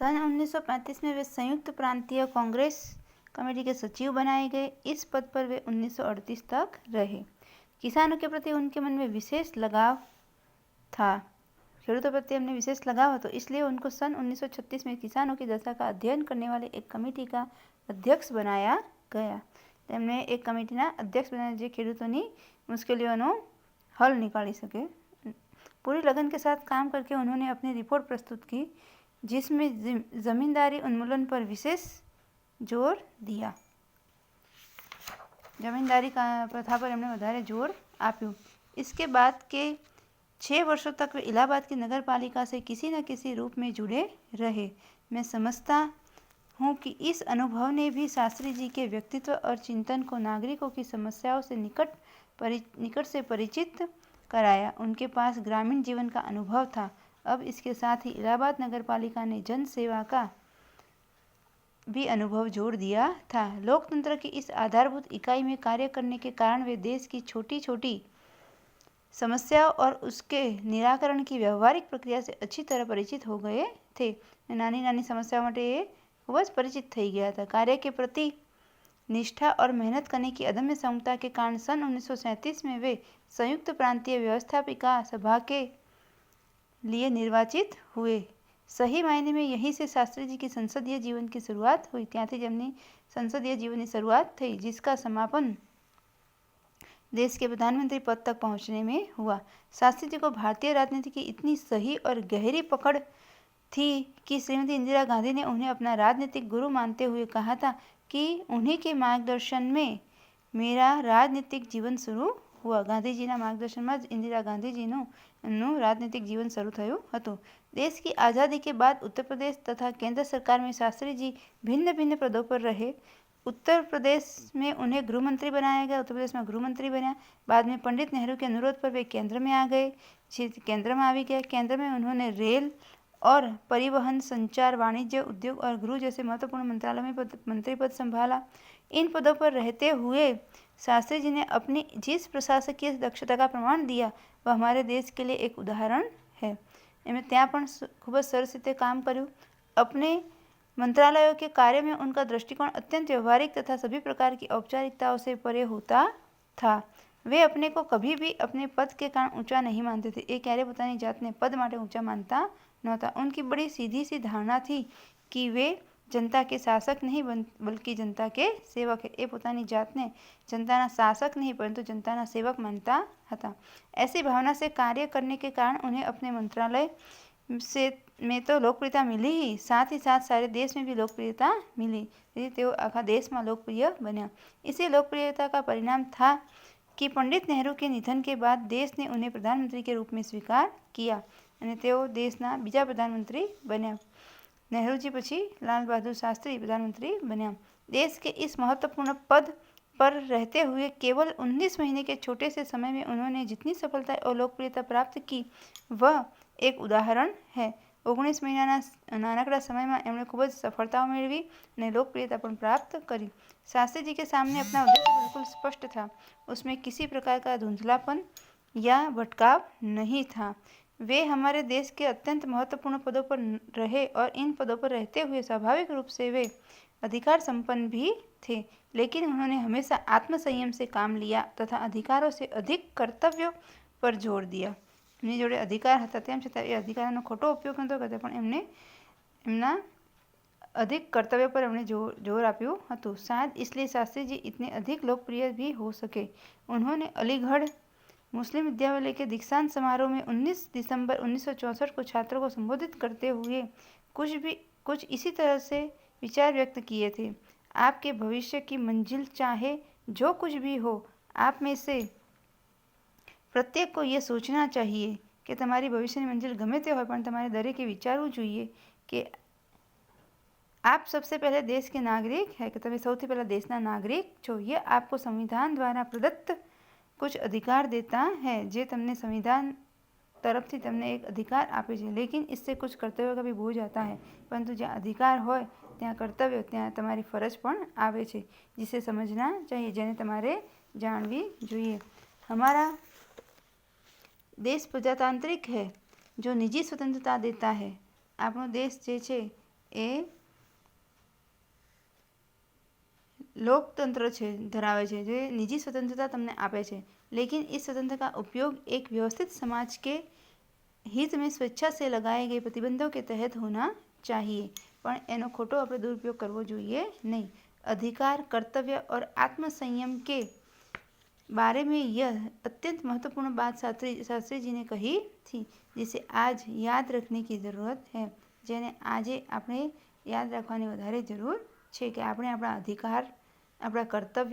सन 1935 में वे संयुक्त प्रांतीय कांग्रेस कमेटी के सचिव बनाए गए। इस पद पर वे 1938 तक रहे। किसानों के प्रति उनके मन में विशेष लगाव था। खेडूतों प्रति हमने विशेष लगाव હતો, इसलिए उनको सन 1936 में किसानों की दशा का अध्ययन करने वाले एक कमेटी का अध्यक्ष बनाया गया। તેમને એક કમિટીના અધ્યક્ષ બનાવ્યા જે ખેડૂતોની મુશ્કેલીઓનો હલ निकाली सके। पूरी लगन के साथ काम करके उन्होंने अपनी रिपोर्ट प्रस्तुत की, जिसमें जमींदारी उन्मूलन पर विशेष जोर दिया। जमींदारी का प्रथा पर हमने વધારે जोर આપ્યું। इसके बाद के 6 वर्षों तक वे इलाहाबाद की नगर पालिका से किसी न किसी रूप में जुड़े रहे। मैं समझता हूँ कि इस अनुभव ने भी शास्त्री जी के व्यक्तित्व और चिंतन को नागरिकों की समस्याओं से निकट से परिचित कराया। उनके पास ग्रामीण जीवन का अनुभव था। अब इसके साथ ही इलाहाबाद नगर पालिका ने जन सेवा का भी अनुभव जोड़ दिया था। लोकतंत्र की इस आधारभूत इकाई में कार्य करने के कारण वे देश की छोटी छोटी समस्याओं और उसके निराकरण की व्यवहारिक प्रक्रिया से अच्छी तरह परिचित हो गए थे। नानी नानी समस्याओं માટે खूब જ परिचित થઈ ગયા था। कार्य के प्रति निष्ठा और मेहनत करने की अदम्य क्षमता के कारण सन 1937 में वे संयुक्त प्रांतीय व्यवस्थापिका सभा के लिए निर्वाचित हुए। सही मायने में यहीं से शास्त्री जी की संसदीय जीवन की शुरुआत हुई। ત્યાંથી જ એમની संसदीय जीवन की शुरुआत थी, जिसका समापन देश के प्रधानमंत्री पद तक पहुंचने में हुआ। शास्त्री जी को भारतीय राजनीति की इतनी सही और गहरी पकड़ थी कि श्रीमती इंदिरा गांधी ने उन्हें अपना राजनीतिक गुरु मानते हुए कहा था कि उन्हीं के मार्गदर्शन में मेरा राजनीतिक जीवन शुरू हुआ। गांधीजीના માર્ગદર્શનમાં જ इंदिरा ગાંધીજીનું એમનું राजनीतिक जीवन शुरू થયું હતું। देश की आज़ादी के बाद उत्तर प्रदेश तथा केंद्र सरकार में शास्त्री जी भिन्न भिन्न पदों पर रहे। उत्तर प्रदेश में उन्हें गृह मंत्री बनाया गया। उत्तर प्रदेश में गृह मंत्री बना। बाद में पंडित नेहरू के अनुरोध पर वे केंद्र में आ गए। केंद्र में आ भी गया। केंद्र में उन्होंने रेल और परिवहन, संचार, वाणिज्य, उद्योग और गृह जैसे महत्वपूर्ण मंत्रालय में मंत्री पद संभाला। इन पदों पर रहते हुए शास्त्री जी ने अपनी जिस प्रशासकीय दक्षता का प्रमाण दिया वह हमारे देश के लिए एक उदाहरण है। एमने ત્યાં પણ ખૂબ જ સરસ રીતે કામ કર્યું। अपने मंत्रालयों के कार्य में उनका दृष्टिकोण अत्यंत व्यवहारिक तथा सभी प्रकार की औपचारिकताओं से परे होता था। वे अपने को कभी भी अपने पद के कारण ऊंचा नहीं मानते थे। एक क्यारे પોતાની જાતને પદ માટે ऊंचा मानता नહોતા। उनकी बड़ी सीधी सी धारणा थी कि वे जनता के शासक नहीं बल्कि जनता के सेवक है। ये પોતાની જાતને जनताना शासक नहीं परंतु जनताना सेवक मानता था। ऐसी भावना से कार्य करने के कारण उन्हें अपने मंत्रालय से में तो लोकप्रियता मिली ही, साथ सारे देश में भी लोकप्रियता मिली। तेओ आखा देश में लोकप्रिय बन्या। इसी लोकप्रियता का परिणाम था कि पंडित नेहरू के निधन के बाद देश ने उन्हें प्रधानमंत्री के रूप में स्वीकार किया અને તેઓ દેશના બીજા પ્રધાનમંત્રી બન્યા। नेहरूजी પછી लाल बहादुर शास्त्री प्रधानमंत्री बन्या। देश के इस महत्वपूर्ण पद पर रहते हुए केवल 19 महीने के छोटे से समय में उन्होंने जितनी सफलता और लोकप्रियता प्राप्त की वह एक उदाहरण है। 19 महीनाना नानकड़ा समय में एमણે खूब જ सफलताओं मेळवी અને लोकप्रियता પણ प्राप्त करी। शास्त्री जी के सामने अपना उद्देश्य बिल्कुल स्पष्ट था। उसमें किसी प्रकार का धुंधलापन या भटकाव नहीं था। वे हमारे देश के अत्यंत महत्वपूर्ण पदों पर रहे और इन पदों पर रहते हुए स्वाभाविक रूप से वे अधिकार संपन्न भी थे, लेकिन उन्होंने हमेशा आत्मसंयम से काम लिया तथा अधिकारों से अधिक कर्तव्यों पर जोर दिया। एमनी जोड़े अधिकार हता तेम छतां ए अधिकारनो खोटो उपयोग नहोतो करता, पण एमने एमना अधिक कर्तव्य पर एमणे जोर आप्युं हतुं। शायद इसलिए शास्त्री जी इतने अधिक लोकप्रिय भी हो सके। उन्होंने अलीगढ़ मुस्लिम विद्यालय के दीक्षांत समारोह में 19 दिसंबर 1964 को छात्रों को संबोधित करते हुए कुछ इसी तरह से विचार व्यक्त किए थे। आपके भविष्य की मंजिल चाहे जो कुछ भी हो, आप में से प्रत्येक को यह सोचना चाहिए कि તમારી ભવિષ્યની મંજિલ ગમે તે હોય પણ તમારે દરેકે વિચારવું જોઈએ કે आप सबसे पहले देश के नागरिक है कि તમે સૌથી પહેલા દેશના નાગરિક છો। यह आपको संविधान द्वारा प्रदत्त कुछ अधिकार देता है जे तमने संविधान तरफ से तमने एक अधिकार आपे छे, लेकिन इससे कुछ कर्तव्य का भी बोझ आता है। परंतु ज्यां अधिकार होय त्यां कर्तव्य त्यां तमारी फरज पण आवे छे, जिसे समझना चाहिए, जेने तमारे जाणवी जोईए। हमारा देश प्रजातांत्रिक है जो निजी स्वतंत्रता देता है। આપણો દેશ જે છે એ लोकतंत्र धरावे छे जो निजी स्वतंत्रता तमने आपे छे, लेकिन इस स्वतंत्रता का उपयोग एक व्यवस्थित समाज के हित में स्वेच्छा से लगाए गए प्रतिबंधों के तहत होना चाहिए, पण एनो खोटो आपणे दुरुपयोग करवो जोईए नहीं। अधिकार, कर्तव्य और आत्मसंयम के बारे में यह अत्यंत महत्वपूर्ण बात शास्त्री जी ने कही थी, जिसे आज याद रखने की ज़रूरत है। जेने आजे आपणे याद रखवानी वधारे जरूर छे कि आपणे आपणा अधिकार, आपणा कर्तव्य